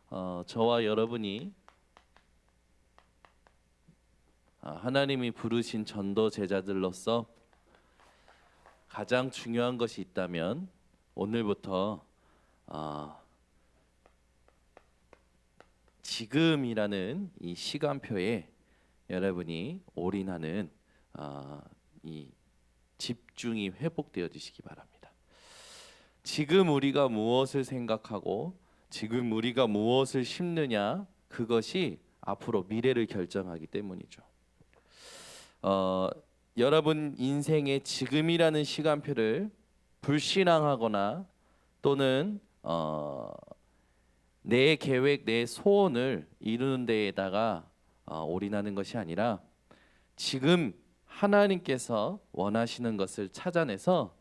저와 여러분이 하나님이 부르신 전도 제자들로서 가장 중요한 것이 있다면 오늘부터 지금이라는 이 시간표에 여러분이 올인하는 이 집중이 회복되어지시기 바랍니다. 지금 우리가 무엇을 생각하고 지금 우리가 무엇을 심느냐, 그것이 앞으로 미래를 결정하기 때문이죠. 여러분 인생의 지금이라는 시간표를 불신앙하거나 또는 내 계획, 내 소원을 이루는 데에다가 올인하는 것이 아니라 지금 하나님께서 원하시는 것을 찾아내서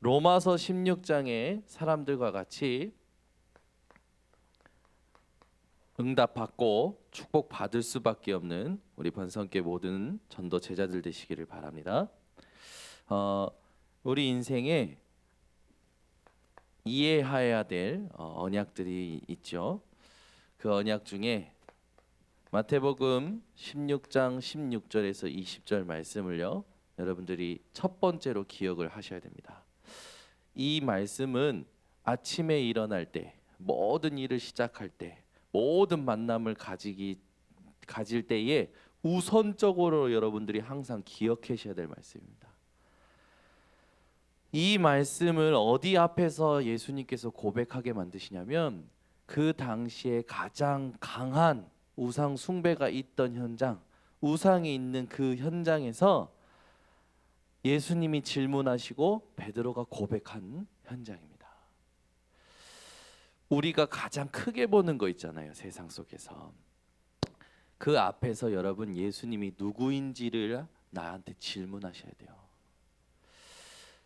로마서 16장의 사람들과 같이 응답받고 축복받을 수밖에 없는 우리 번성교회 모든 전도 제자들 되시기를 바랍니다. 우리 인생에 이해해야 될 언약들이 있죠. 그 언약 중에 마태복음 16장 16절에서 20절 말씀을요, 여러분들이 첫 번째로 기억을 하셔야 됩니다. 이 말씀은 아침에 일어날 때, 모든 일을 시작할 때, 모든 만남을 가질 때에 우선적으로 여러분들이 항상 기억하셔야 될 말씀입니다. 이 말씀을 어디 앞에서 예수님께서 고백하게 만드시냐면 그 당시에 가장 강한 우상 숭배가 있던 현장, 우상이 있는 그 현장에서 예수님이 질문하시고 베드로가 고백한 현장입니다. 우리가 가장 크게 보는 거 있잖아요, 세상 속에서. 그 앞에서 여러분 예수님이 누구인지를 나한테 질문하셔야 돼요.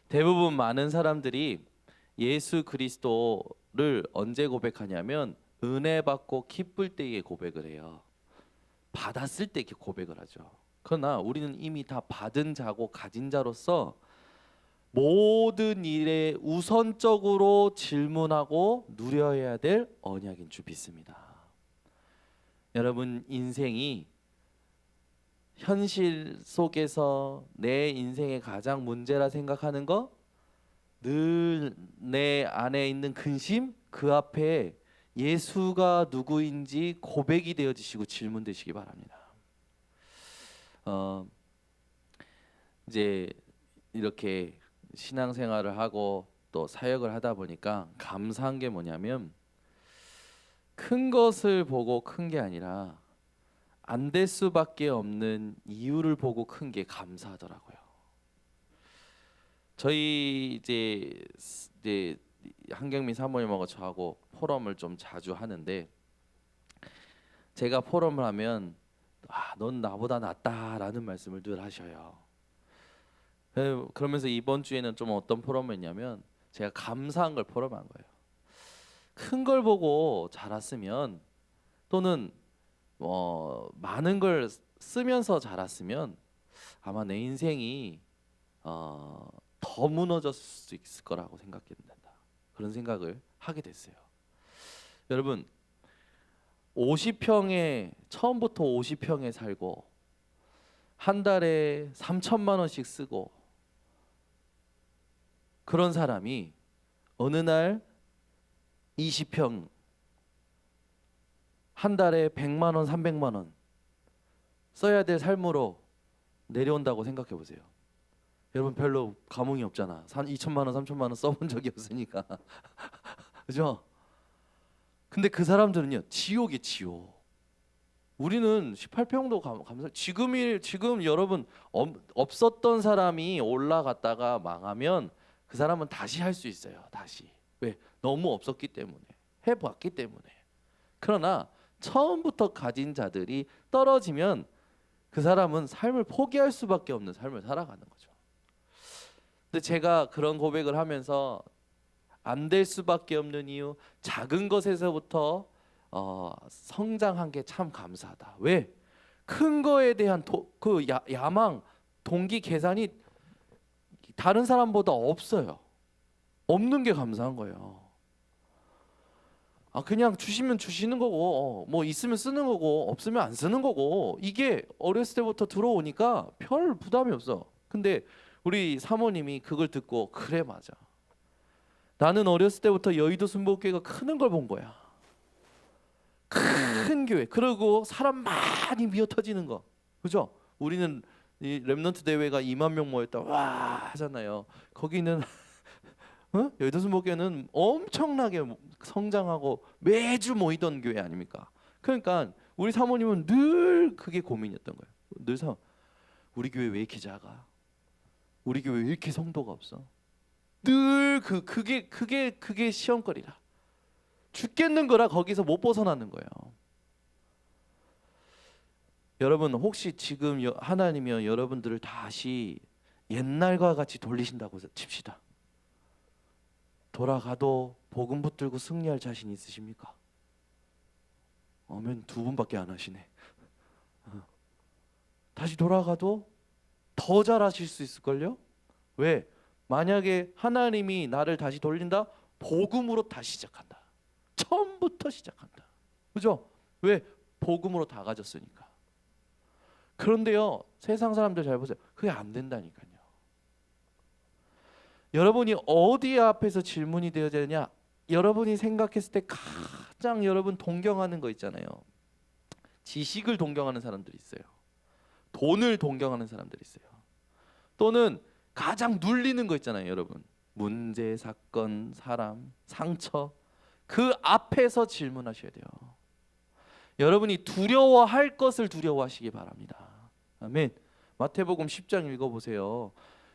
대부분 많은 사람들이 예수 그리스도를 언제 고백하냐면 은혜 받고 기쁠 때에 고백을 해요. 받았을 때 이렇게 고백을 하죠. 그러나 우리는 이미 다 받은 자고 가진 자로서 모든 일에 우선적으로 질문하고 누려야 될 언약인 줄 믿습니다. 여러분 인생이 현실 속에서 내 인생의 가장 문제라 생각하는 거, 늘 내 안에 있는 근심, 그 앞에 예수가 누구인지 고백이 되어지시고 질문되시기 바랍니다. 이제 이렇게 신앙생활을 하고 또 사역을 하다 보니까 감사한 게 뭐냐면 큰 것을 보고 큰 게 아니라 안 될 수밖에 없는 이유를 보고 큰 게 감사하더라고요. 저희 이제 한경민 사모님하고 저하고 포럼을 좀 자주 하는데 제가 포럼을 하면 넌 나보다 낫다라는 말씀을 늘 하셔요. 그러면서 이번 주에는 좀 어떤 포럼이었냐면 제가 감사한 걸 포럼한 거예요. 큰 걸 보고 자랐으면 또는 많은 걸 쓰면서 자랐으면 아마 내 인생이 더 무너졌을 수 있을 거라고 생각했다. 그런 생각을 하게 됐어요. 여러분 50평에 처음부터 50평에 살고 한 달에 3천만 원씩 쓰고 그런 사람이 어느 날 20평 한 달에 100만 원, 300만 원 써야 될 삶으로 내려온다고 생각해 보세요. 여러분 별로 감흥이 없잖아. 2천만 원, 3천만 원 써본 적이 없으니까. 그죠? 근데 그 사람들은요, 지옥이 지옥. 우리는 18평도 감사. 지금 여러분 없었던 사람이 올라갔다가 망하면 그 사람은 다시 할 수 있어요. 다시. 왜? 너무 없었기 때문에. 해봤기 때문에. 그러나 처음부터 가진 자들이 떨어지면 그 사람은 삶을 포기할 수밖에 없는 삶을 살아가는 거죠. 근데 제가 그런 고백을 하면서 안 될 수밖에 없는 이유, 작은 것에서부터 성장한 게 참 감사하다. 왜? 큰 거에 대한 야망, 동기, 계산이 다른 사람보다 없어요. 없는 게 감사한 거예요. 그냥 주시면 주시는 거고 뭐 있으면 쓰는 거고 없으면 안 쓰는 거고 이게 어렸을 때부터 들어오니까 별 부담이 없어. 근데 우리 사모님이 그걸 듣고 그래 맞아. 나는 어렸을 때부터 여의도 순복교회가 크는 걸 본 거야. 큰 교회. 그리고 사람 많이 미어 터지는 거. 그죠? 우리는 이 렘넌트 대회가 2만 명 모였다. 와 하잖아요. 거기는 여의도 순복교회는 엄청나게 성장하고 매주 모이던 교회 아닙니까? 그러니까 우리 사모님은 늘 그게 고민이었던 거예요. 늘 우리 교회 왜 이렇게 작아? 우리 교회 왜 이렇게 성도가 없어? 늘 그게 시험거리라. 죽겠는 거라 거기서 못 벗어나는 거예요. 여러분 혹시 지금 하나님이요 여러분들을 다시 옛날과 같이 돌리신다고 칩시다. 돌아가도 복음 붙들고 승리할 자신 있으십니까? 아멘. 두 분밖에 안 하시네. 다시 돌아가도 더 잘하실 수 있을걸요? 왜? 만약에 하나님이 나를 다시 돌린다? 복음으로 다시 시작한다. 처음부터 시작한다. 그죠? 왜? 복음으로 다 가졌으니까. 그런데요 세상 사람들 잘 보세요. 그게 안 된다니까요. 여러분이 어디 앞에서 질문이 되어야 되냐? 여러분이 생각했을 때 가장 여러분 동경하는 거 있잖아요. 지식을 동경하는 사람들이 있어요. 돈을 동경하는 사람들이 있어요. 또는 가장 눌리는 거 있잖아요 여러분. 문제, 사건, 사람, 상처. 그 앞에서 질문하셔야 돼요. 여러분이 두려워할 것을 두려워하시기 바랍니다. 아멘. 마태복음 10장 읽어보세요.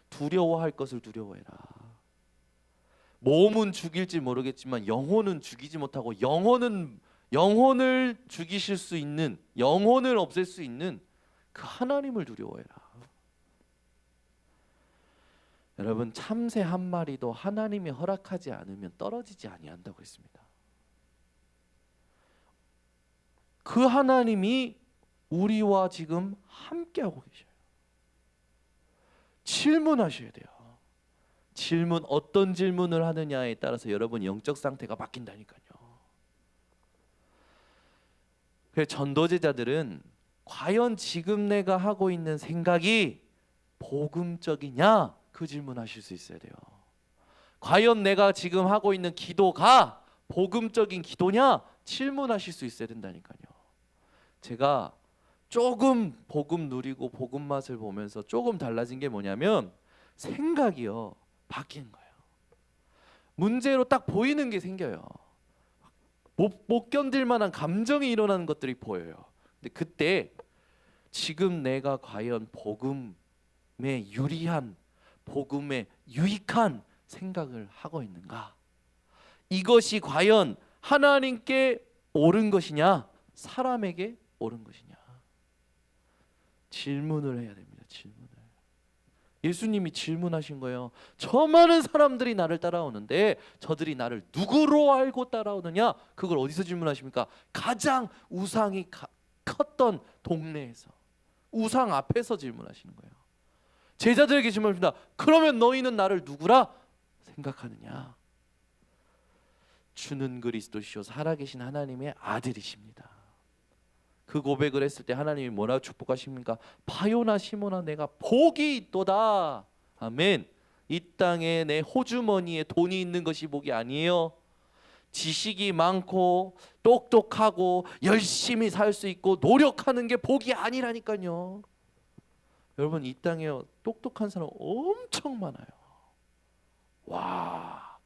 두려워할 것을 두려워해라. 몸은 죽일지 모르겠지만 영혼은 죽이지 못하고 영혼을 죽이실 수 있는, 영혼을 없앨 수 있는 그 하나님을 두려워해라. 여러분 참새 한 마리도 하나님이 허락하지 않으면 떨어지지 아니한다고 했습니다. 그 하나님이 우리와 지금 함께하고 계셔요. 질문하셔야 돼요. 질문 어떤 질문을 하느냐에 따라서 여러분 영적 상태가 바뀐다니까요. 그래서 전도제자들은 과연 지금 내가 하고 있는 생각이 복음적이냐 그 질문하실 수 있어야 돼요. 과연 내가 지금 하고 있는 기도가 복음적인 기도냐 질문하실 수 있어야 된다니까요. 제가 조금 복음 누리고 복음 맛을 보면서 조금 달라진 게 뭐냐면 생각이요 바뀌는 거예요. 문제로 딱 보이는 게 생겨요. 못 견딜 만한 감정이 일어나는 것들이 보여요. 근데 그때 지금 내가 과연 복음에 유리한, 복음에 유익한 생각을 하고 있는가? 이것이 과연 하나님께 옳은 것이냐 사람에게 옳은 것이냐 질문을 해야 됩니다. 질문을. 예수님이 질문하신 거예요. 저 많은 사람들이 나를 따라오는데 저들이 나를 누구로 알고 따라오느냐? 그걸 어디서 질문하십니까? 가장 우상이 컸던 동네에서 우상 앞에서 질문하시는 거예요. 제자들에게 질문합니다. 그러면 너희는 나를 누구라 생각하느냐? 주는 그리스도시요 살아계신 하나님의 아들이십니다. 그 고백을 했을 때 하나님이 뭐라고 축복하십니까? 파요나 시모나 내가 복이 있도다. 아멘. 이 땅에 내 호주머니에 돈이 있는 것이 복이 아니에요. 지식이 많고 똑똑하고 열심히 살 수 있고 노력하는 게 복이 아니라니까요. 여러분 이 땅에 똑똑한 사람 엄청 많아요. 와,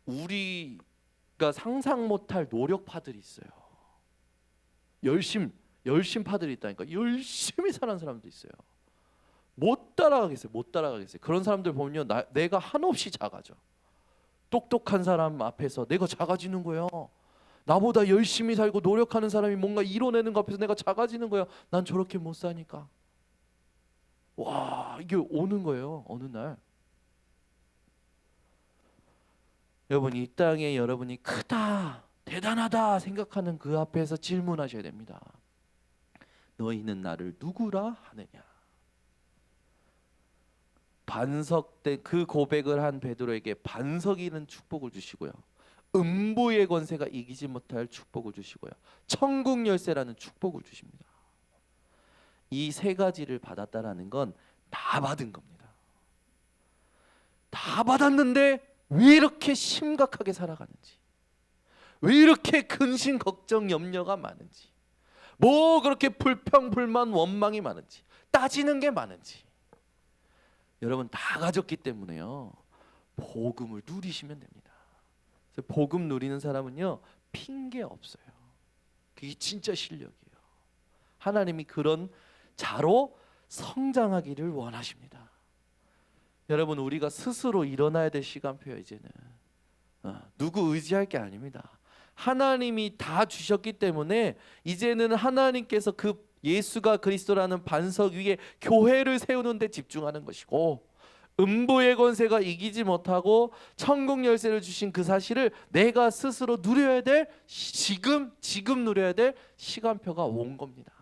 우리가 상상 못할 노력파들이 있어요. 열심파들이 있다니까. 열심히 사는 사람도 있어요. 못 따라가겠어요. 그런 사람들 보면 내가 한없이 작아져. 똑똑한 사람 앞에서 내가 작아지는 거예요. 나보다 열심히 살고 노력하는 사람이 뭔가 이뤄내는 것 앞에서 내가 작아지는 거예요. 난 저렇게 못 사니까. 와, 이게 오는 거예요. 어느 날. 여러분 이 땅에 여러분이 크다 대단하다 생각하는 그 앞에서 질문하셔야 됩니다. 너희는 나를 누구라 하느냐? 반석된 그 고백을 한 베드로에게 반석이는 축복을 주시고요. 음부의 권세가 이기지 못할 축복을 주시고요. 천국 열쇠라는 축복을 주십니다. 이 세 가지를 받았다라는 건 다 받은 겁니다. 다 받았는데 왜 이렇게 심각하게 살아가는지, 왜 이렇게 근심 걱정 염려가 많은지, 뭐 그렇게 불평 불만 원망이 많은지, 따지는 게 많은지, 여러분 다 가졌기 때문에요, 복음을 누리시면 됩니다. 그래서 복음 누리는 사람은요 핑계 없어요. 그게 진짜 실력이에요. 하나님이 그런 자로 성장하기를 원하십니다. 여러분 우리가 스스로 일어나야 될 시간표예요. 이제는 누구 의지할 게 아닙니다. 하나님이 다 주셨기 때문에 이제는 하나님께서 그 예수가 그리스도라는 반석 위에 교회를 세우는 데 집중하는 것이고, 음부의 권세가 이기지 못하고 천국 열쇠를 주신 그 사실을 내가 스스로 누려야 될, 지금 누려야 될 시간표가 온 겁니다.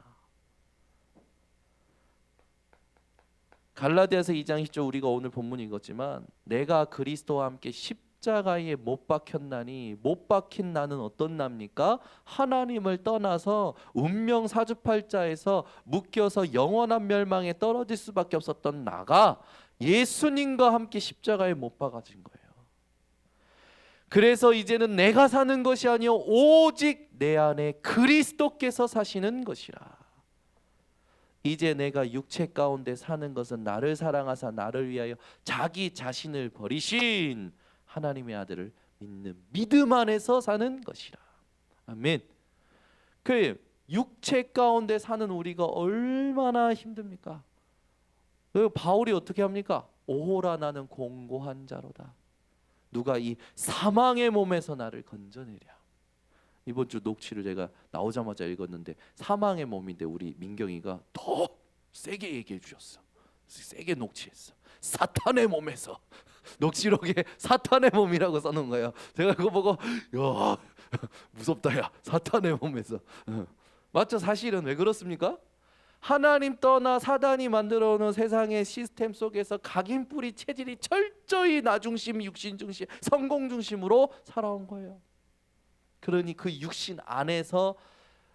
갈라디아서 2장 10절, 우리가 오늘 본문 읽었지만, 내가 그리스도와 함께 십자가에 못 박혔나니 못 박힌 나는 어떤 납니까? 하나님을 떠나서 운명 사주팔자에서 묶여서 영원한 멸망에 떨어질 수밖에 없었던 나가 예수님과 함께 십자가에 못 박아진 거예요. 그래서 이제는 내가 사는 것이 아니요 오직 내 안에 그리스도께서 사시는 것이라. 이제 내가 육체 가운데 사는 것은 나를 사랑하사 나를 위하여 자기 자신을 버리신 하나님의 아들을 믿는 믿음 안에서 사는 것이라. 아멘. 그 육체 가운데 사는 우리가 얼마나 힘듭니까? 바울이 어떻게 합니까? 오호라 나는 공고한 자로다. 누가 이 사망의 몸에서 나를 건져내랴. 이번 주 녹취를 제가 나오자마자 읽었는데 사망의 몸인데 우리 민경이가 더 세게 얘기해 주셨어. 세게 녹취했어. 사탄의 몸에서. 녹취록에 사탄의 몸이라고 써놓은 거예요. 제가 그거 보고 야 무섭다 야, 사탄의 몸에서. 맞죠? 사실은 왜 그렇습니까? 하나님 떠나 사단이 만들어 놓은 세상의 시스템 속에서 각인뿌리 체질이 철저히 나 중심, 육신 중심, 성공 중심으로 살아온 거예요. 그러니 그 육신 안에서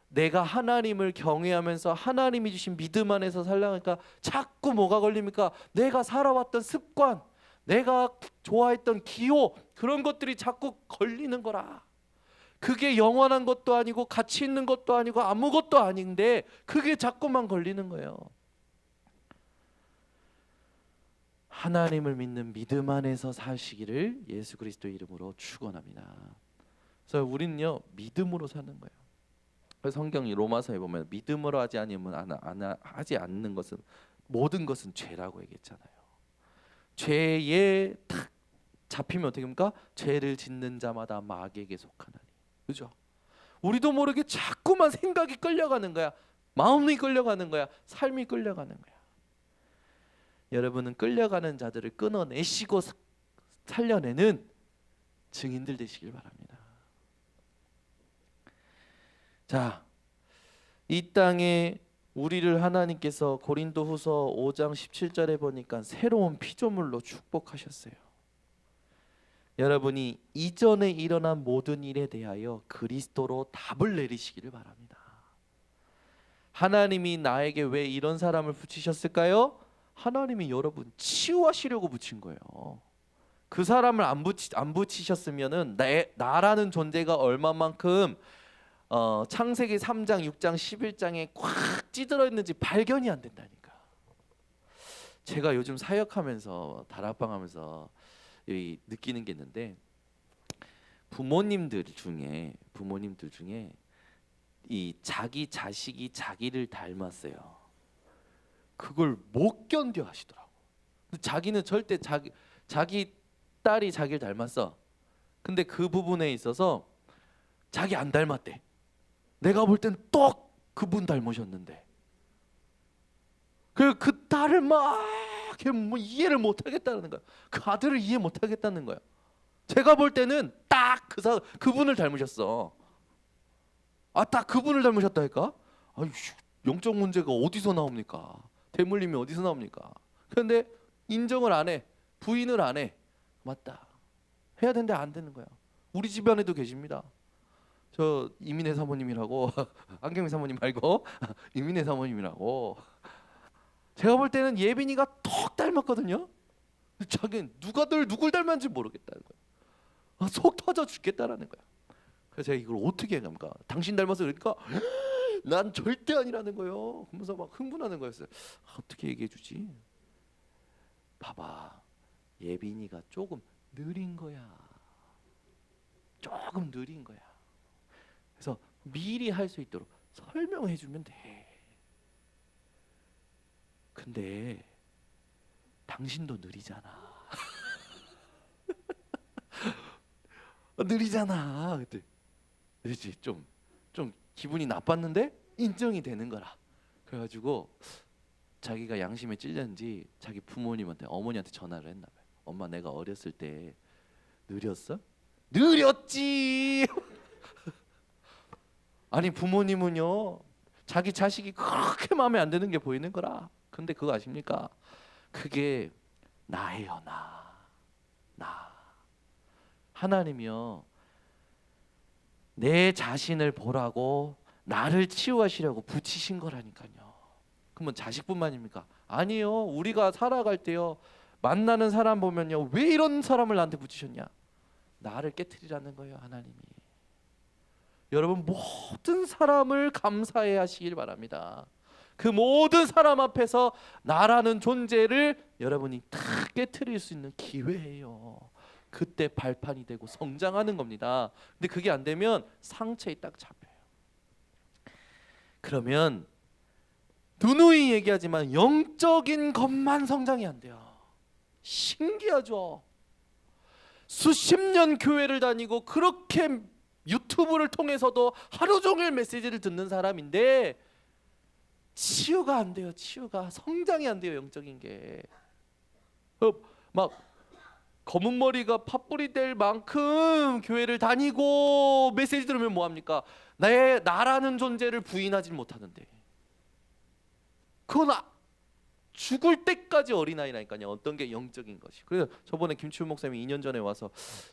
내가 하나님을 경외하면서 하나님이 주신 믿음 안에서 살려니까 자꾸 뭐가 걸립니까? 내가 살아왔던 습관, 내가 좋아했던 기호, 그런 것들이 자꾸 걸리는 거라. 그게 영원한 것도 아니고 가치 있는 것도 아니고 아무것도 아닌데 그게 자꾸만 걸리는 거예요. 하나님을 믿는 믿음 안에서 사시기를 예수 그리스도 이름으로 축원합니다. 그래서 우리는요 믿음으로 사는 거예요. 그래서 성경이 로마서에 보면 믿음으로 하지 하지 않는 것은 모든 것은 죄라고 얘기했잖아요. 죄에 탁 잡히면 어떻게 합니까? 죄를 짓는 자마다 마귀에게 속하나니. 그죠? 우리도 모르게 자꾸만 생각이 끌려가는 거야. 마음이 끌려가는 거야. 삶이 끌려가는 거야. 여러분은 끌려가는 자들을 끊어내시고 살려내는 증인들 되시길 바랍니다. 자, 이 땅에 우리를 하나님께서 고린도후서 5장 17절에 보니까 새로운 피조물로 축복하셨어요. 여러분이 이전에 일어난 모든 일에 대하여 그리스도로 답을 내리시기를 바랍니다. 하나님이 나에게 왜 이런 사람을 붙이셨을까요? 하나님이 여러분 치유하시려고 붙인 거예요. 그 사람을 안 붙이셨으면은 나라는 존재가 얼마만큼 창세기 3장, 6장, 11장에 꽉 찌들어 있는지 발견이 안 된다니까. 제가 요즘 사역하면서 다락방하면서 느끼는 게 있는데, 부모님들 중에 이 자기 자식이 자기를 닮았어요. 그걸 못 견뎌 하시더라고. 자기는 절대 자기 딸이 자기를 닮았어. 근데 그 부분에 있어서 자기 안 닮았대. 내가 볼 땐 또 그분 닮으셨는데 그 딸을 막 뭐 이해를 못하겠다는 거야. 그 아들을 이해 못하겠다는 거야. 제가 볼 때는 딱 그분을 닮으셨어. 딱 그분을 닮으셨다니까. 아유, 영적 문제가 어디서 나옵니까? 대물림이 어디서 나옵니까? 그런데 인정을 안 해. 부인을 안 해. 맞다. 해야 되는데 안 되는 거야. 우리 집안에도 계십니다. 저 이민혜 사모님이라고 안경미 사모님 말고 이민혜 사모님이라고 제가 볼 때는 예빈이가 톡 닮았거든요. 자기는 누굴 닮았는지 모르겠다는 거예요. 속 터져 죽겠다라는 거예요. 그래서 제가 이걸 어떻게 해야 합니까? 당신 닮아서 그러니까 난 절대 아니라는 거예요. 그러면서 막 흥분하는 거였어요. 어떻게 얘기해 주지? 봐봐, 예빈이가 조금 느린 거야. 조금 느린 거야. 그래서 미리 할 수 있도록 설명해 주면 돼. 근데 당신도 느리잖아. 느리잖아. 그때 그렇지, 좀 기분이 나빴는데 인정이 되는 거라. 그래가지고 자기가 양심에 찔렸는지 자기 부모님한테, 어머니한테 전화를 했나 봐요. 엄마, 내가 어렸을 때 느렸어? 느렸지. 아니, 부모님은요 자기 자식이 그렇게 마음에 안 드는 게 보이는 거라. 근데 그거 아십니까? 그게 나예요. 나. 하나님이요 내 자신을 보라고 나를 치유하시려고 붙이신 거라니까요. 그러면 자식뿐만입니까? 아니요. 우리가 살아갈 때요 만나는 사람 보면요, 왜 이런 사람을 나한테 붙이셨냐? 나를 깨트리라는 거예요, 하나님이. 여러분, 모든 사람을 감사해 하시길 바랍니다. 그 모든 사람 앞에서 나라는 존재를 여러분이 다 깨트릴 수 있는 기회예요. 그때 발판이 되고 성장하는 겁니다. 근데 그게 안 되면 상처에 딱 잡혀요. 그러면 누누이 얘기하지만 영적인 것만 성장이 안 돼요. 신기하죠? 수십 년 교회를 다니고 그렇게 유튜브를 통해서도 하루 종일 메시지를 듣는 사람인데 치유가 안 돼요. 치유가 성장이 안 돼요. 영적인 게 막 검은 머리가 팥불이 될 만큼 교회를 다니고 메시지 들으면 뭐합니까? 나라는 존재를 부인하지 못하는데 그건 죽을 때까지 어린아이라니까요. 어떤 게 영적인 것이. 그래서 저번에 김치훈 목사님이 2년 전에 와서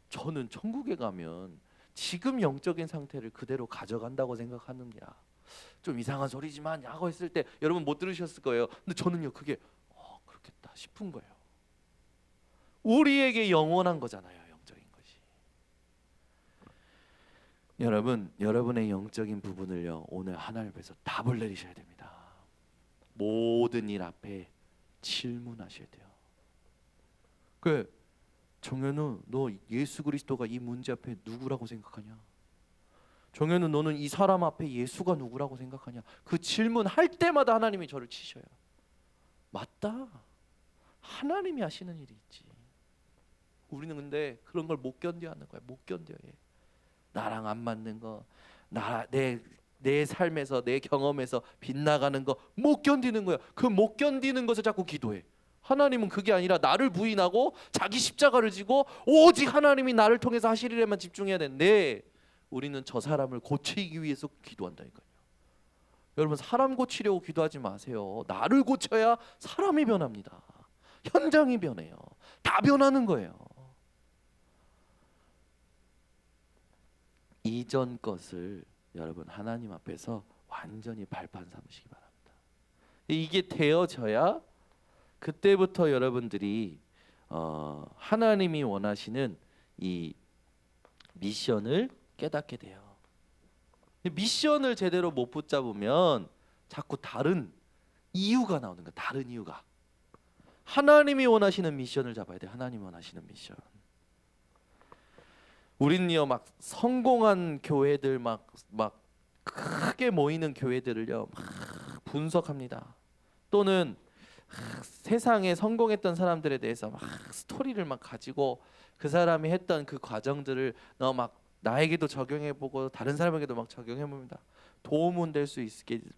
저는 천국에 가면 지금 영적인 상태를 그대로 가져간다고 생각하느냐. 좀 이상한 소리지만 야고 했을 때 여러분 못 들으셨을 거예요. 근데 저는요 그게 그렇겠다 싶은 거예요. 우리에게 영원한 거잖아요, 영적인 것이. 여러분, 여러분의 영적인 부분을요 오늘 하나님 앞에서 답을 내리셔야 됩니다. 모든 일 앞에 질문하셔야 돼요. 그 정현우, 너 예수 그리스도가 이 문제 앞에 누구라고 생각하냐? 정현우, 너는 이 사람 앞에 예수가 누구라고 생각하냐? 그 질문할 때마다 하나님이 저를 치셔요. 맞다. 하나님이 하시는 일이 있지. 우리는 근데 그런 걸 못 견뎌 하는 거야. 못 견뎌. 나랑 안 맞는 거, 내 삶에서, 내 경험에서 빗나가는 거 못 견디는 거야. 그 못 견디는 것을 자꾸 기도해. 하나님은 그게 아니라 나를 부인하고 자기 십자가를 지고 오직 하나님이 나를 통해서 하실 일에만 집중해야 되는데 우리는 저 사람을 고치기 위해서 기도한다니까요. 여러분, 사람 고치려고 기도하지 마세요. 나를 고쳐야 사람이 변합니다. 현장이 변해요. 다 변하는 거예요. 이전 것을 여러분 하나님 앞에서 완전히 발판 삼으시기 바랍니다. 이게 되어져야 그때부터 여러분들이 하나님이 원하시는 이 미션을 깨닫게 돼요. 미션을 제대로 못 붙잡으면 자꾸 다른 이유가 나오는 거야. 다른 이유가. 하나님이 원하시는 미션을 잡아야 돼. 하나님이 원하시는 미션. 우리는요 막 성공한 교회들 막 크게 모이는 교회들을요 막 분석합니다. 또는 세상에 성공했던 사람들에 대해서 막 스토리를 막 가지고 그 사람이 했던 그 과정들을 막 나에게도 적용해보고 다른 사람에게도 막 적용해봅니다. 도움은 될 수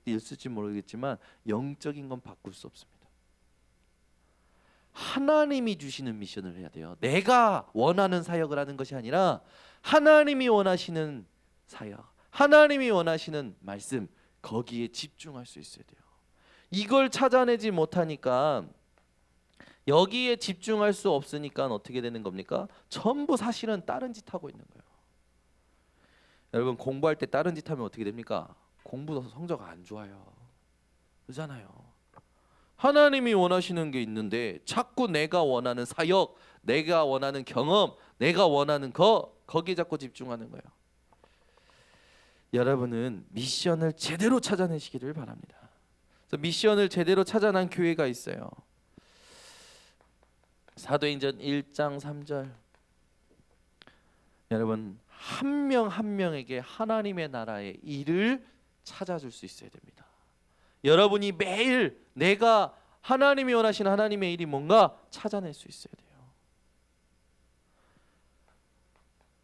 있을지 모르겠지만 영적인 건 바꿀 수 없습니다. 하나님이 주시는 미션을 해야 돼요. 내가 원하는 사역을 하는 것이 아니라 하나님이 원하시는 사역, 하나님이 원하시는 말씀, 거기에 집중할 수 있어야 돼요. 이걸 찾아내지 못하니까, 여기에 집중할 수 없으니까 어떻게 되는 겁니까? 전부 사실은 다른 짓 하고 있는 거예요. 여러분 공부할 때 다른 짓 하면 어떻게 됩니까? 공부도 성적 안 좋아요. 그렇잖아요. 하나님이 원하시는 게 있는데 자꾸 내가 원하는 사역, 내가 원하는 경험, 내가 원하는 거기에 자꾸 집중하는 거예요. 여러분은 미션을 제대로 찾아내시기를 바랍니다. 그래서 미션을 제대로 찾아낸 교회가 있어요. 사도행전 1장 3절. 여러분 한 명 한 명에게 하나님의 나라의 일을 찾아줄 수 있어야 됩니다. 여러분이 매일 내가 하나님이 원하시는 하나님의 일이 뭔가 찾아낼 수 있어야 돼요.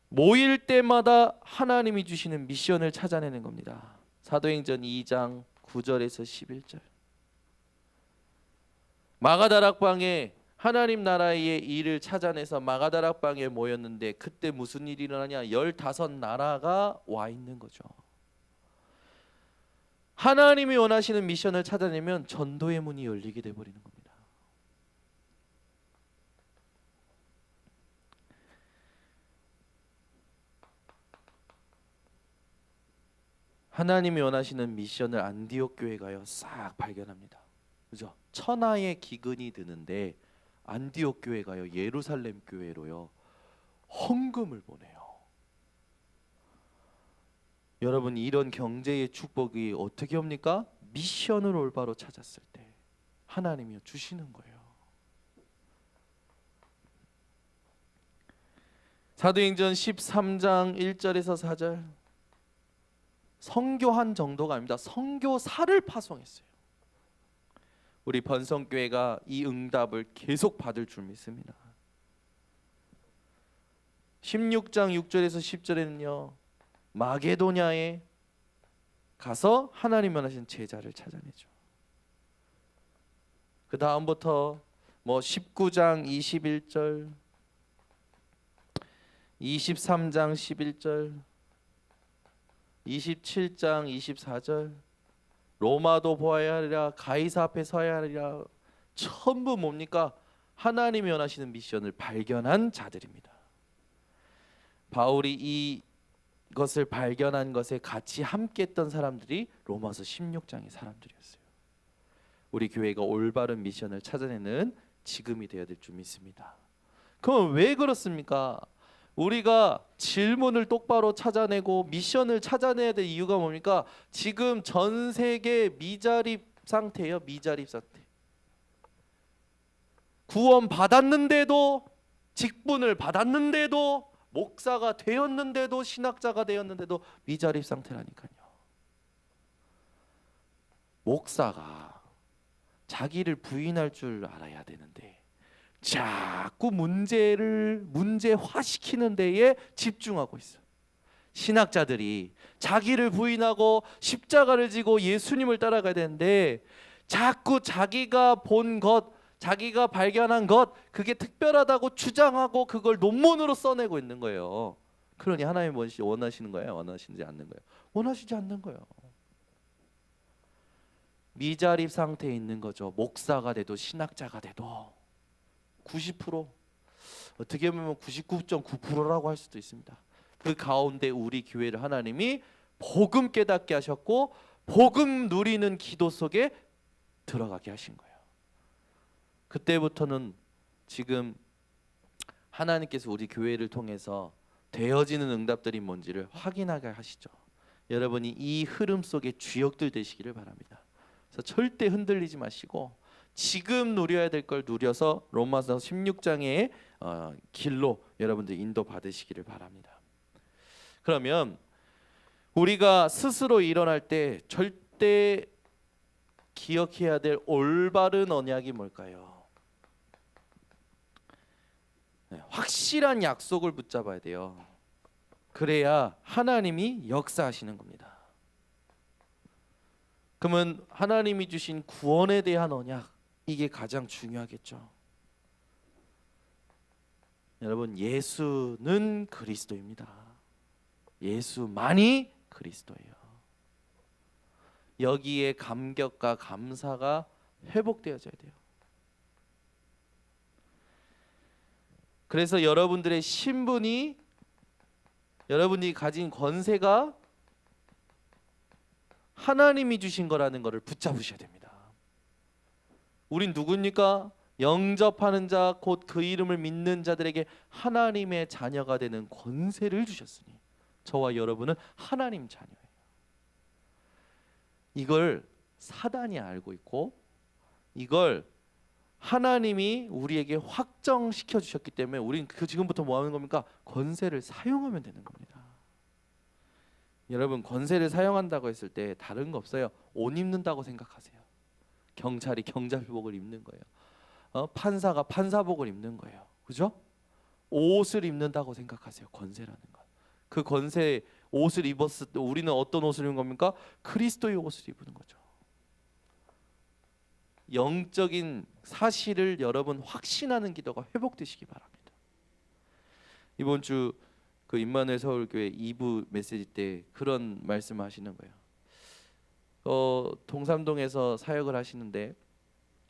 모일 때마다 하나님이 주시는 미션을 찾아내는 겁니다. 사도행전 2장 9절에서 11절. 마가다락방에 하나님 나라의 일을 찾아내서 마가다락방에 모였는데 그때 무슨 일이 일어나냐? 15나라가 와 있는 거죠. 하나님이 원하시는 미션을 찾아내면 전도의 문이 열리게 돼 버리는 겁니다. 하나님이 원하시는 미션을 안디옥 교회가요 싹 발견합니다. 그죠? 천하의 기근이 드는데 안디옥 교회가요 예루살렘 교회로요 헌금을 보내요. 여러분 이런 경제의 축복이 어떻게 옵니까? 미션을 올바로 찾았을 때 하나님이 주시는 거예요. 사도행전 13장 1절에서 4절. 선교한 정도가 아닙니다. 선교사를 파송했어요. 우리 번성교회가 이 응답을 계속 받을 줄 믿습니다. 16장 6절에서 10절에는요 마게도냐에 가서 하나님 원하시는 제자를 찾아내죠. 그 다음부터 뭐 19장 21절, 23장 11절, 27장 24절, 로마도 보아야 하리라, 가이사 앞에 서야 하리라, 전부 뭡니까? 하나님이 원하시는 미션을 발견한 자들입니다. 바울이 이것을 발견한 것에 같이 함께했던 사람들이 로마서 16장의 사람들이었어요. 우리 교회가 올바른 미션을 찾아내는 지금이 되어야 될 줄 믿습니다. 그럼 왜 그렇습니까? 우리가 질문을 똑바로 찾아내고 미션을 찾아내야 될 이유가 뭡니까? 지금 전 세계 미자립 상태예요. 미자립 상태. 구원 받았는데도, 직분을 받았는데도, 목사가 되었는데도, 신학자가 되었는데도 미자립 상태라니까요. 목사가 자기를 부인할 줄 알아야 되는데 자꾸 문제화시키는 데에 집중하고 있어. 신학자들이 자기를 부인하고 십자가를 지고 예수님을 따라가야 되는데 자꾸 자기가 본 것, 자기가 발견한 것, 그게 특별하다고 주장하고 그걸 논문으로 써내고 있는 거예요. 그러니 하나님 원하시는 거예요? 원하시지 않는 거예요? 원하시지 않는 거예요. 미자립 상태에 있는 거죠. 목사가 돼도 신학자가 돼도 90%, 어떻게 보면 99.9%라고 할 수도 있습니다. 그 가운데 우리 교회를 하나님이 복음 깨닫게 하셨고 복음 누리는 기도 속에 들어가게 하신 거예요. 그때부터는 지금 하나님께서 우리 교회를 통해서 되어지는 응답들이 뭔지를 확인하게 하시죠. 여러분이 이 흐름 속에 주역들 되시기를 바랍니다. 그래서 절대 흔들리지 마시고 지금 누려야 될 걸 누려서 로마서 16장의 길로 여러분들 인도 받으시기를 바랍니다. 그러면 우리가 스스로 일어날 때 절대 기억해야 될 올바른 언약이 뭘까요? 확실한 약속을 붙잡아야 돼요. 그래야 하나님이 역사하시는 겁니다. 그러면 하나님이 주신 구원에 대한 언약, 이게 가장 중요하겠죠. 여러분, 예수는 그리스도입니다. 예수만이 그리스도예요. 여기에 감격과 감사가 회복되어져야 돼요. 그래서 여러분들의 신분이 여러분이 가진 권세가 하나님이 주신 거라는 것을 붙잡으셔야 됩니다. 우린 누굽니까? 영접하는 자 곧 그 이름을 믿는 자들에게 하나님의 자녀가 되는 권세를 주셨으니 저와 여러분은 하나님 자녀예요. 이걸 사단이 알고 있고 이걸 하나님이 우리에게 확정시켜 주셨기 때문에 우리는 지금부터 뭐 하는 겁니까? 권세를 사용하면 되는 겁니다. 여러분, 권세를 사용한다고 했을 때 다른 거 없어요. 옷 입는다고 생각하세요. 경찰이 경찰복을 입는 거예요. 판사가 판사복을 입는 거예요. 그죠? 옷을 입는다고 생각하세요. 권세라는 것. 그 권세 옷을 입었을 때 우리는 어떤 옷을 입는 겁니까? 그리스도의 옷을 입는 거죠. 영적인 사실을 여러분 확신하는 기도가 회복되시기 바랍니다. 이번 주 그 임마누엘 서울교회 2부 메시지 때 그런 말씀하시는 거예요. 동삼동에서 사역을 하시는데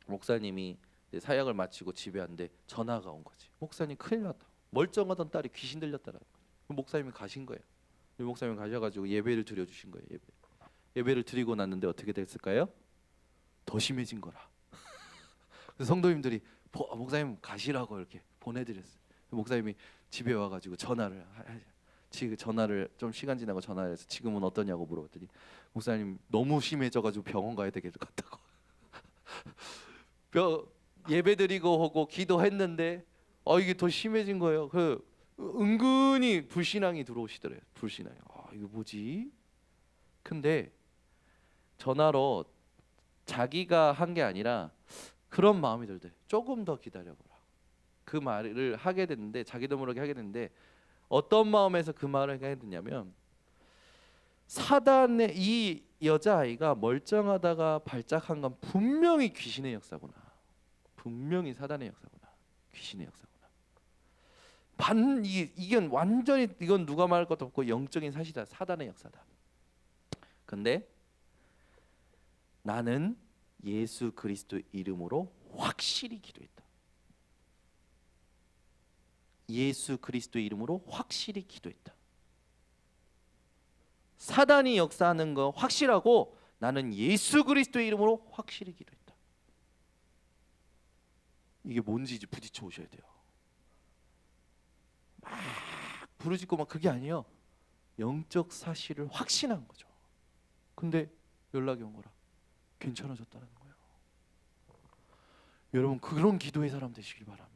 목사님이 사역을 마치고 집에 왔는데 전화가 온 거지. 목사님 큰일 났다. 멀쩡하던 딸이 귀신 들렸다라는 거예요. 목사님이 가신 거예요. 목사님이 가셔가지고 예배를 드려주신 거예요. 예배를 드리고 났는데 어떻게 됐을까요? 더 심해진 거라. 그래서 성도님들이 목사님 가시라고 이렇게 보내드렸어요. 목사님이 집에 와가지고 전화를 좀 시간 지나고 전화를 해서 지금은 어떠냐고 물어봤더니 목사님 너무 심해져가지고 병원 가야 되겠다고. 예배드리고 오고 기도했는데 이게 더 심해진 거예요. 그 은근히 불신앙이 들어오시더래요. 불신앙이. 이거 뭐지? 근데 전화로 자기가 한 게 아니라 그런 마음이 들대. 조금 더 기다려보라. 그 말을 하게 됐는데 자기도 모르게 하게 됐는데 어떤 마음에서 그 말을 하게 됐냐면 사단의 이 여자아이가 멀쩡하다가 발작한 건 분명히 귀신의 역사구나. 분명히 사단의 역사구나. 귀신의 역사구나. 이건 완전히 이건 누가 말할 것도 없고 영적인 사실이다. 사단의 역사다. 근데 나는 예수 그리스도 이름으로 확실히 기도했다. 예수 그리스도 이름으로 확실히 기도했다. 사단이 역사하는 거 확실하고 나는 예수 그리스도 이름으로 확실히 기도했다. 이게 뭔지 이제 부딪혀 오셔야 돼요. 막 부르짖고 막 그게 아니에요. 영적 사실을 확신한 거죠. 근데 연락이 온 거라. 괜찮아졌다는 거예요. 여러분 그런 기도의 사람 되시길 바랍니다.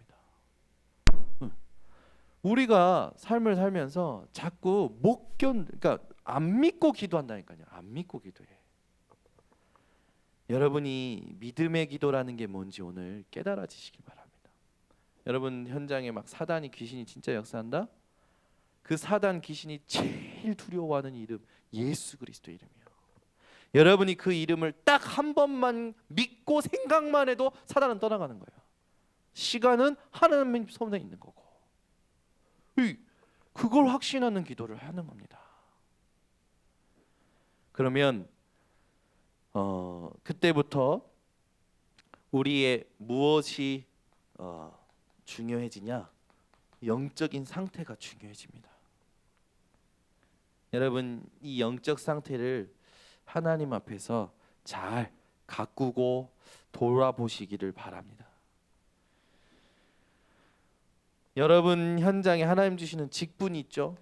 우리가 삶을 살면서 자꾸 그러니까 안 믿고 기도한다니까요. 안 믿고 기도해. 여러분이 믿음의 기도라는 게 뭔지 오늘 깨달아지시길 바랍니다. 여러분 현장에 막 사단이 귀신이 진짜 역사한다? 그 사단 귀신이 제일 두려워하는 이름 예수 그리스도 이름이에요. 여러분이 그 이름을 딱 한 번만 믿고 생각만 해도 사단은 떠나가는 거예요. 시간은 하나님 손에 있는 거고. 그걸 확신하는 기도를 하는 겁니다. 그러면 그때부터 우리의 무엇이 중요해지냐? 영적인 상태가 중요해집니다. 여러분 이 영적 상태를 하나님 앞에서 잘 가꾸고 돌아보시기를 바랍니다. 여러분 현장에 하나님 주시는 직분이 있죠.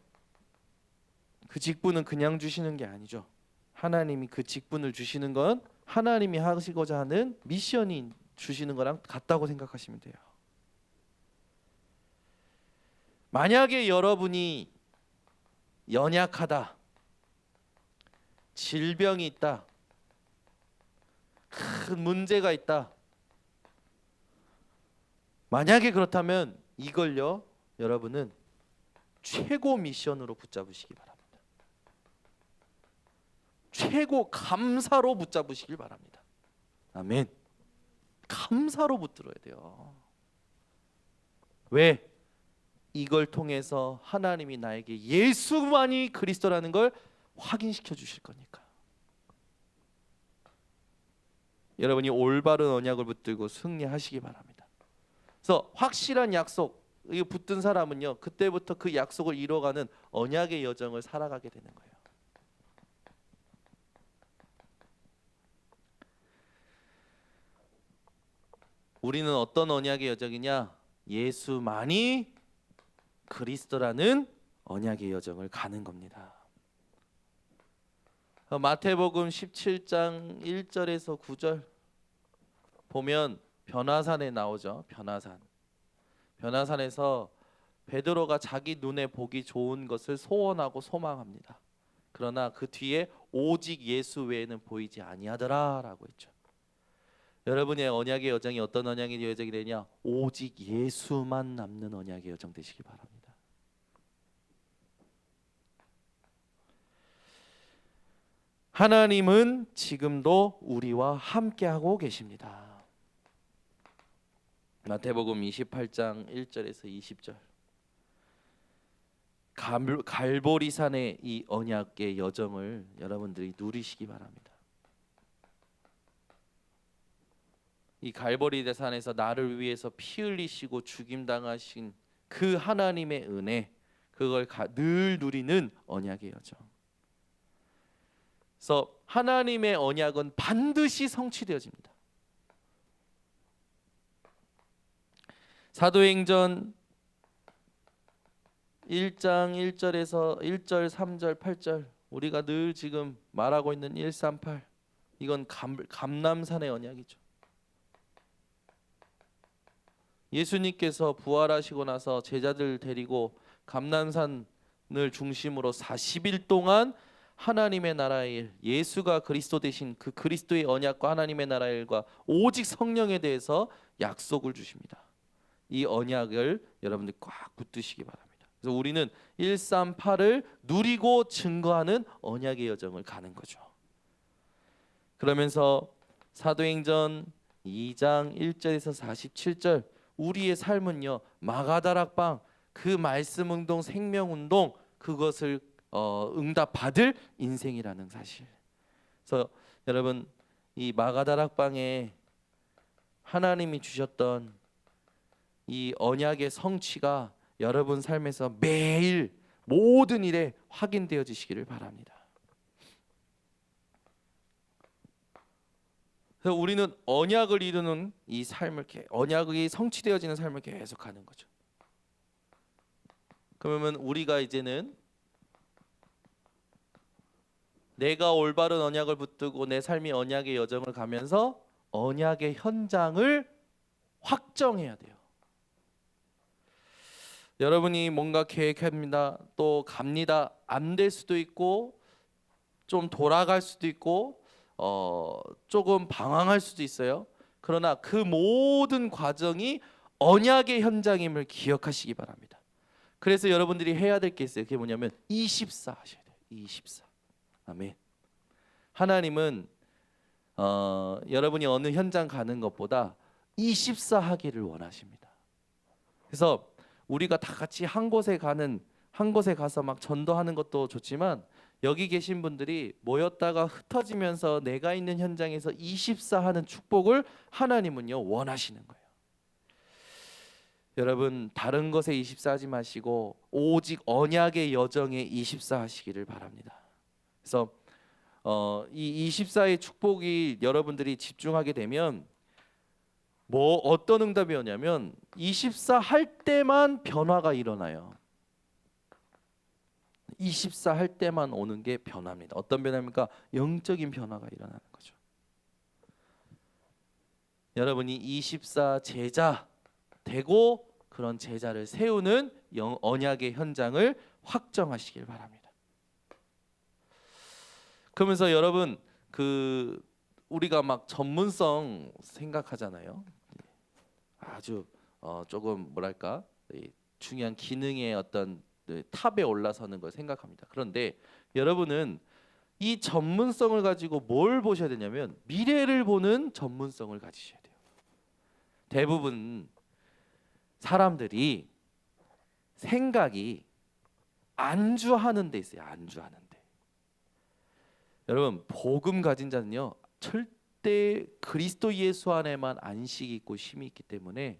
그 직분은 그냥 주시는 게 아니죠. 하나님이 그 직분을 주시는 건 하나님이 하시고자 하는 미션이 주시는 거랑 같다고 생각하시면 돼요. 만약에 여러분이 연약하다, 질병이 있다, 큰 문제가 있다. 만약에 그렇다면 이걸요 여러분은 최고 미션으로 붙잡으시기 바랍니다. 최고 감사로 붙잡으시길 바랍니다. 아멘. 감사로 붙들어야 돼요. 왜? 이걸 통해서 하나님이 나에게 예수만이 그리스도라는 걸 확인시켜 주실 거니까. 여러분이 올바른 언약을 붙들고 승리하시기 바랍니다. 그래서 확실한 약속, 이게 붙든 사람은요, 그때부터 그 약속을 이뤄가는 언약의 여정을 살아가게 되는 거예요. 우리는 어떤 언약의 여정이냐? 예수만이 그리스도라는 언약의 여정을 가는 겁니다. 마태복음 17장 1절에서 9절 보면 변화산에 나오죠. 변화산에서 베드로가 자기 눈에 보기 좋은 것을 소원하고 소망합니다. 그러나 그 뒤에 오직 예수 외에는 보이지 아니하더라라고 했죠. 여러분의 언약의 여정이 어떤 언약의 여정이 되냐? 오직 예수만 남는 언약의 여정 되시기 바랍니다. 하나님은 지금도 우리와 함께하고 계십니다. 마태복음 28장 1절에서 20절. 갈보리산의 이 언약의 여정을 여러분들이 누리시기 바랍니다. 이 갈보리 산에서 나를 위해서 피 흘리시고 죽임 당하신 그 하나님의 은혜, 그걸 늘 누리는 언약의 여정. 그래서 하나님의 언약은 반드시 성취되어집니다. 사도행전 1장 1절에서 1절, 3절, 8절 우리가 늘 지금 말하고 있는 138 이건 감람산의 언약이죠. 예수님께서 부활하시고 나서 제자들 데리고 감람산을 중심으로 40일 동안 하나님의 나라의 일, 예수가 그리스도 되신 그 그리스도의 언약과 하나님의 나라의 일과 오직 성령에 대해서 약속을 주십니다. 이 언약을 여러분들 꽉 붙드시기 바랍니다. 그래서 우리는 138을 누리고 증거하는 언약의 여정을 가는 거죠. 그러면서 사도행전 2장 1절에서 47절 우리의 삶은요, 마가다락방 그 말씀 운동, 생명 운동 그것을 응답받을 인생이라는 사실. 그래서 여러분 이 마가다락방에 하나님이 주셨던 이 언약의 성취가 여러분 삶에서 매일 모든 일에 확인되어지시기를 바랍니다. 그래서 우리는 언약을 이루는 이 삶을 언약이 성취되어지는 삶을 계속하는 거죠. 그러면 우리가 이제는 내가 올바른 언약을 붙들고 내 삶이 언약의 여정을 가면서 언약의 현장을 확정해야 돼요. 여러분이 뭔가 계획합니다. 또 갑니다. 안 될 수도 있고 좀 돌아갈 수도 있고 조금 방황할 수도 있어요. 그러나 그 모든 과정이 언약의 현장임을 기억하시기 바랍니다. 그래서 여러분들이 해야 될 게 있어요. 그게 뭐냐면 24 하셔야 돼요. 24. 아멘. 하나님은 여러분이 어느 현장 가는 것보다 24 하기를 원하십니다. 그래서 우리가 다 같이 한 곳에 가서 막 전도하는 것도 좋지만 여기 계신 분들이 모였다가 흩어지면서 내가 있는 현장에서 24 하는 축복을 하나님은요 원하시는 거예요. 여러분 다른 것에 24 하지 마시고 오직 언약의 여정에 24 하시기를 바랍니다. 그래서 이 24의 축복이 여러분들이 집중하게 되면 어떤 응답이 오냐면 24 할 때만 변화가 일어나요. 24 할 때만 오는 게 변화입니다. 어떤 변화입니까? 영적인 변화가 일어나는 거죠. 여러분이 24 제자 되고 그런 제자를 세우는 언약의 현장을 확정하시길 바랍니다. 그러면서 여러분 우리가 막 전문성 생각하잖아요. 아주 조금 뭐랄까 중요한 기능의 어떤 탑에 올라서는 걸 생각합니다. 그런데 여러분은 이 전문성을 가지고 뭘 보셔야 되냐면 미래를 보는 전문성을 가지셔야 돼요. 대부분 사람들이 생각이 안주하는 데 있어요. 안주하는 데. 여러분 복음 가진 자는요 절대 그리스도 예수 안에만 안식이 있고 쉼이 있기 때문에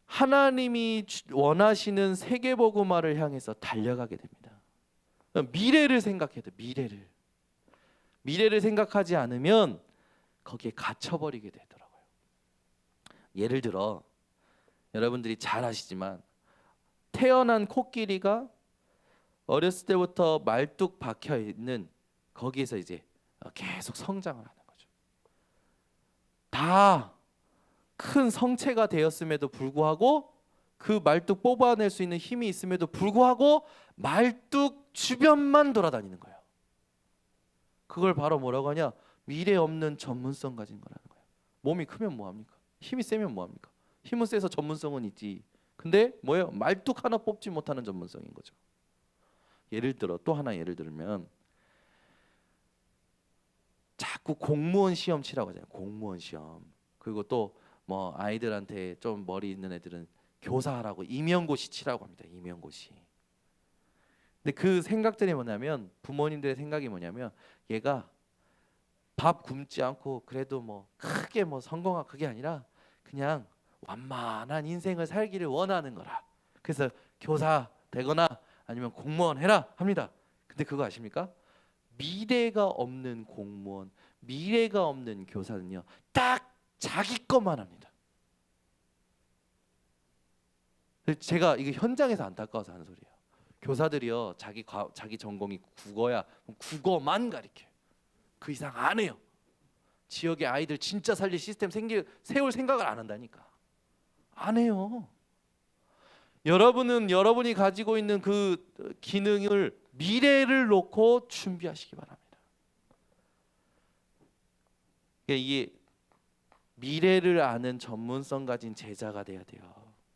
하나님이 원하시는 세계복음화를 향해서 달려가게 됩니다. 미래를 생각해야 돼. 미래를 생각하지 않으면 거기에 갇혀버리게 되더라고요. 예를 들어 여러분들이 잘 아시지만 태어난 코끼리가 어렸을 때부터 말뚝 박혀 있는 거기에서 이제 계속 성장을 하는 거죠. 다 큰 성체가 되었음에도 불구하고 그 말뚝 뽑아낼 수 있는 힘이 있음에도 불구하고 말뚝 주변만 돌아다니는 거예요. 그걸 바로 뭐라고 하냐? 미래 없는 전문성 가진 거라는 거예요. 몸이 크면 뭐합니까? 힘이 세면 뭐합니까? 힘은 세서 전문성은 있지. 근데 뭐예요? 말뚝 하나 뽑지 못하는 전문성인 거죠. 예를 들어 또 하나 예를 들면 자꾸 공무원 시험 치라고 하잖아요. 공무원 시험. 그리고 또 뭐 아이들한테 좀 머리 있는 애들은 교사하라고 임용고시 치라고 합니다. 임용고시. 근데 그 생각들이 뭐냐면 부모님들의 생각이 뭐냐면 얘가 밥 굶지 않고 그래도 뭐 크게 뭐 성공한 그게 아니라 그냥 완만한 인생을 살기를 원하는 거라. 그래서 교사 되거나 아니면 공무원 해라 합니다. 근데 그거 아십니까? 미래가 없는 공무원, 미래가 없는 교사는요, 딱 자기 것만 합니다. 제가 이게 현장에서 안타까워서 하는 소리예요. 교사들이요, 자기 전공이 국어야, 국어만 가르쳐요. 그 이상 안 해요. 지역의 아이들 진짜 살릴 시스템 세울 생각을 안 한다니까. 안 해요. 여러분은 여러분이 가지고 있는 그 기능을 미래를 놓고 준비하시기 바랍니다. 이게 미래를 아는 전문성 가진 제자가 돼야 돼요.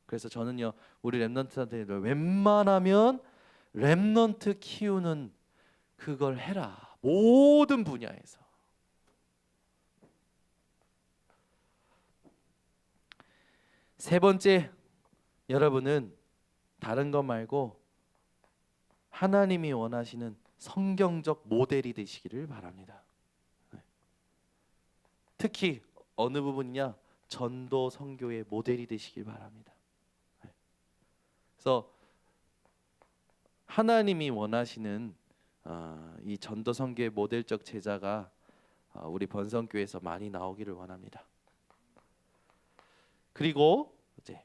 그래서 저는요, 우리 렘넌트한테 웬만하면 렘넌트 키우는 그걸 해라. 모든 분야에서. 세 번째, 여러분은 다른 것 말고 하나님이 원하시는 성경적 모델이 되시기를 바랍니다. 특히 어느 부분이냐? 전도 선교의 모델이 되시길 바랍니다. 그래서 하나님이 원하시는 이 전도 선교의 모델적 제자가 우리 번성교회에서 많이 나오기를 원합니다. 그리고 이제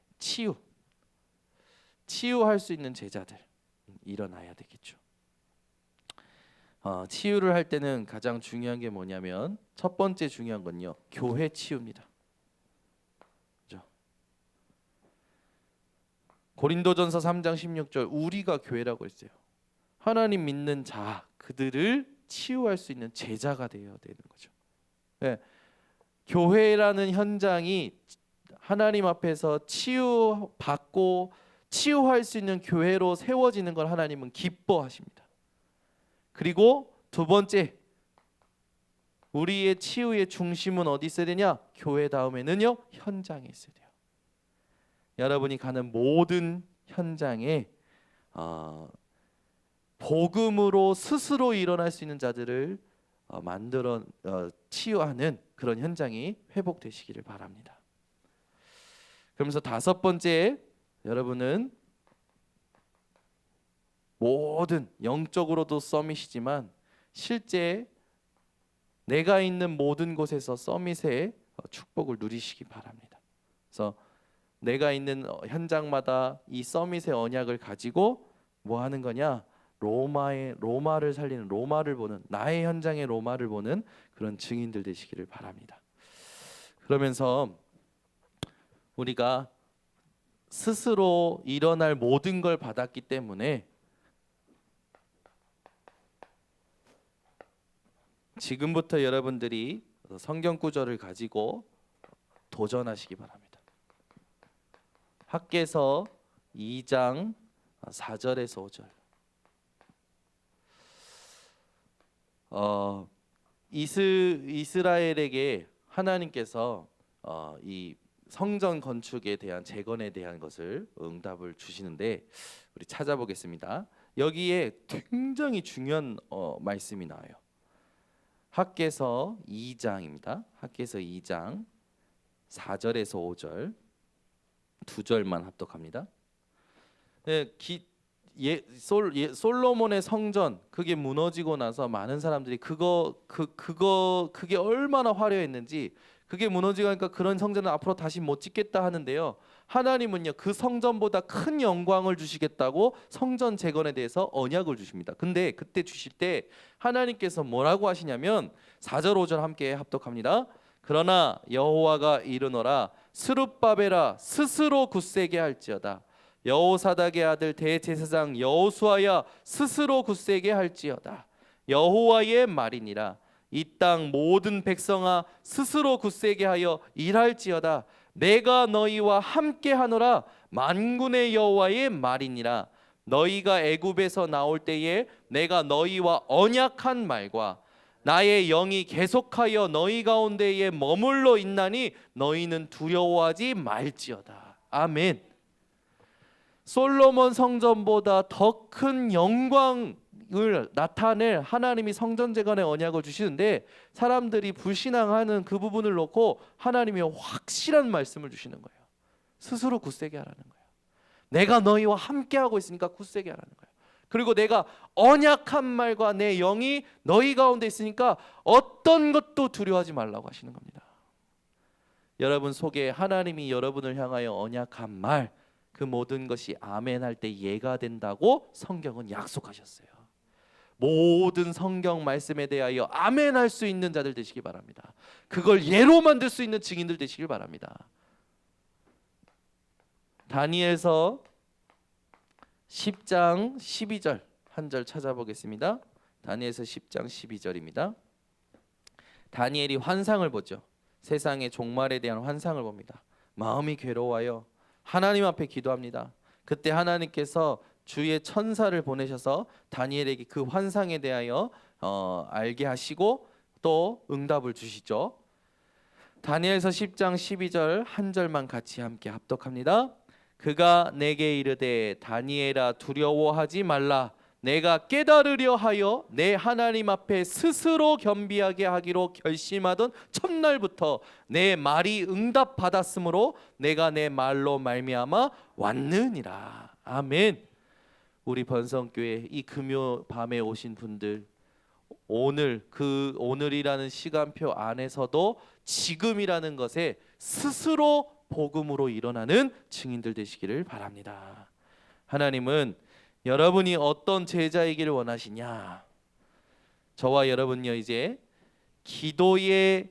치유할 수 있는 제자들 일어나야 되겠죠. 치유를 할 때는 가장 중요한 게 뭐냐면 첫 번째 중요한 건요, 교회 치유입니다. 그죠? 고린도전서 3장 16절 우리가 교회라고 했어요. 하나님 믿는 자 그들을 치유할 수 있는 제자가 되어야 되는 거죠. 네. 교회라는 현장이 하나님 앞에서 치유받고 치유할 수 있는 교회로 세워지는 걸 하나님은 기뻐하십니다. 그리고 두 번째, 우리의 치유의 중심은 어디 있어야 되냐? 교회 다음에는요, 현장에 있어야 돼요. 여러분이 가는 모든 현장에 복음으로 스스로 일어날 수 있는 자들을 만들어 치유하는 그런 현장이 회복되시기를 바랍니다. 그러면서 다섯 번째, 여러분은 모든 영적으로도 서밋이지만 실제 내가 있는 모든 곳에서 서밋의 축복을 누리시기 바랍니다. 그래서 내가 있는 현장마다 이 서밋의 언약을 가지고 뭐 하는 거냐? 로마를 살리는, 로마를 보는, 나의 현장의 로마를 보는 그런 증인들 되시기를 바랍니다. 그러면서 우리가 스스로 일어날 모든 걸 받았기 때문에 지금부터 여러분들이 성경 구절을 가지고 도전하시기 바랍니다. 학개서 2장 4절에서 5절. 이스라엘에게 하나님께서 이 성전 건축에 대한 재건에 대한 것을 응답을 주시는데 우리 찾아보겠습니다. 여기에 굉장히 중요한 말씀이 나와요. 학개서 2장입니다. 학개서 2장 4절에서 5절. 두 절만 합독합니다. 솔로몬의 성전 그게 무너지고 나서 많은 사람들이 그게 얼마나 화려했는지, 그게 무너지고 하니까 그런 성전은 앞으로 다시 못 짓겠다 하는데요. 하나님은요, 그 성전보다 큰 영광을 주시겠다고 성전 재건에 대해서 언약을 주십니다. 근데 그때 주실 때 하나님께서 뭐라고 하시냐면 4절 5절 함께 합독합니다. 그러나 여호와가 이르노라 스룹바벨아 스스로 굳세게 할지어다. 여호사닥의 아들 대제사장 여호수아야 스스로 굳세게 할지어다. 여호와의 말이니라. 이 땅 모든 백성아 스스로 굳세게 하여 일할지어다. 내가 너희와 함께 하노라. 만군의 여호와의 말이니라. 너희가 애굽에서 나올 때에 내가 너희와 언약한 말과 나의 영이 계속하여 너희 가운데에 머물러 있나니 너희는 두려워하지 말지어다. 아멘. 솔로몬 성전보다 더 큰 영광을 나타낼 하나님이 성전 재건의 언약을 주시는데, 사람들이 불신앙하는 그 부분을 놓고 하나님이 확실한 말씀을 주시는 거예요. 스스로 굳세게 하라는 거예요. 내가 너희와 함께하고 있으니까 굳세게 하라는 거예요. 그리고 내가 언약한 말과 내 영이 너희 가운데 있으니까 어떤 것도 두려워하지 말라고 하시는 겁니다. 여러분 속에 하나님이 여러분을 향하여 언약한 말, 그 모든 것이 아멘 할 때 예가 된다고 성경은 약속하셨어요. 모든 성경 말씀에 대하여 아멘 할 수 있는 자들 되시기 바랍니다. 그걸 예로 만들 수 있는 증인들 되시길 바랍니다. 다니엘서 10장 12절 한 절 찾아보겠습니다. 다니엘서 10장 12절입니다. 다니엘이 환상을 보죠. 세상의 종말에 대한 환상을 봅니다. 마음이 괴로워요. 하나님 앞에 기도합니다. 그때 하나님께서 주의 천사를 보내셔서 다니엘에게 그 환상에 대하여 알게 하시고 또 응답을 주시죠. 다니엘서 10장 12절 한 절만 같이 함께 합독합니다. 그가 내게 이르되 다니엘아 두려워하지 말라. 내가 깨달으려 하여 내 하나님 앞에 스스로 겸비하게 하기로 결심하던 첫날부터 내 말이 응답받았으므로 내가 내 말로 말미암아 왔느니라. 아멘. 우리 번성교회 이 금요 밤에 오신 분들, 오늘이라는 시간표 안에서도 지금이라는 것에 스스로 복음으로 일어나는 증인들 되시기를 바랍니다. 하나님은 여러분이 어떤 제자이기를 원하시냐? 저와 여러분요 이제 기도의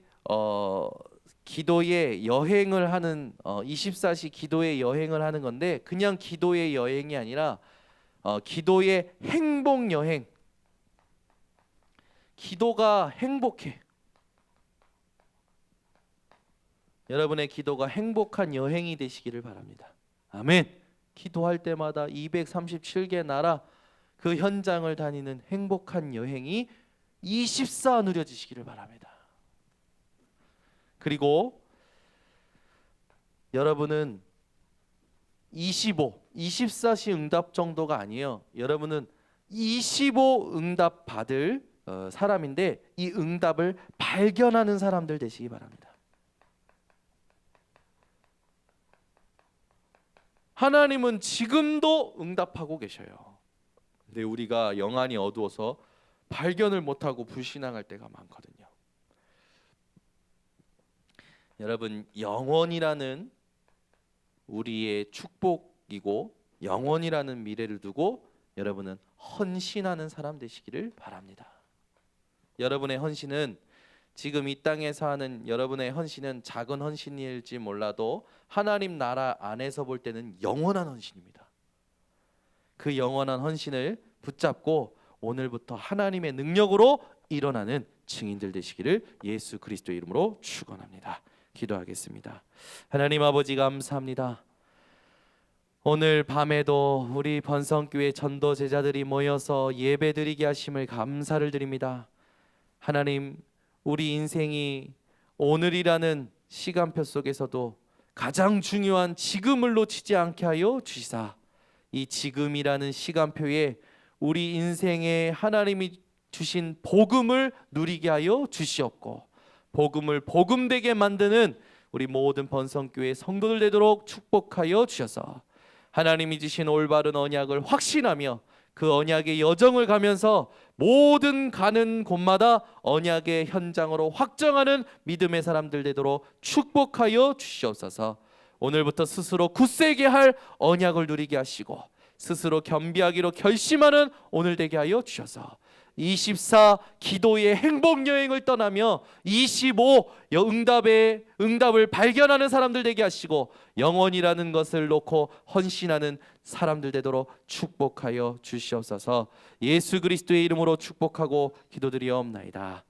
여행을 하는 24시 기도의 여행을 하는 건데, 그냥 기도의 여행이 아니라 기도의 행복 여행. 기도가 행복해. 여러분의 기도가 행복한 여행이 되시기를 바랍니다. 아멘. 기도할 때마다 237개 나라 그 현장을 다니는 행복한 여행이 24 누려지시기를 바랍니다. 그리고 여러분은 24시 응답 정도가 아니에요. 여러분은 25 응답 받을 사람인데, 이 응답을 발견하는 사람들 되시기 바랍니다. 하나님은 지금도 응답하고 계셔요. 근데 우리가 영안이 어두워서 발견을 못하고 불신앙할 때가 많거든요. 여러분, 영원이라는 우리의 축복이고 영원이라는 미래를 두고 여러분은 헌신하는 사람 되시기를 바랍니다. 여러분의 헌신은, 지금 이 땅에서 하는 여러분의 헌신은 작은 헌신일지 몰라도 하나님 나라 안에서 볼 때는 영원한 헌신입니다. 그 영원한 헌신을 붙잡고 오늘부터 하나님의 능력으로 일어나는 증인들 되시기를 예수 그리스도의 이름으로 축원합니다. 기도하겠습니다. 하나님 아버지 감사합니다. 오늘 밤에도 우리 번성교회 전도 제자들이 모여서 예배드리게 하심을 감사를 드립니다. 하나님, 우리 인생이 오늘이라는 시간표 속에서도 가장 중요한 지금을 놓치지 않게 하여 주시사, 이 지금이라는 시간표에 우리 인생에 하나님이 주신 복음을 누리게 하여 주시옵고, 복음을 복음되게 만드는 우리 모든 번성교회 성도들 되도록 축복하여 주셔서 하나님이 주신 올바른 언약을 확신하며 그 언약의 여정을 가면서 모든 가는 곳마다 언약의 현장으로 확정하는 믿음의 사람들 되도록 축복하여 주시옵소서. 오늘부터 스스로 굳세게 할 언약을 누리게 하시고 스스로 겸비하기로 결심하는 오늘 되게 하여 주셔서 24 기도의 행복 여행을 떠나며 25 응답을 발견하는 사람들 되게 하시고 영원이라는 것을 놓고 헌신하는 사람들 되도록 축복하여 주시옵소서. 예수 그리스도의 이름으로 축복하고 기도드리옵나이다.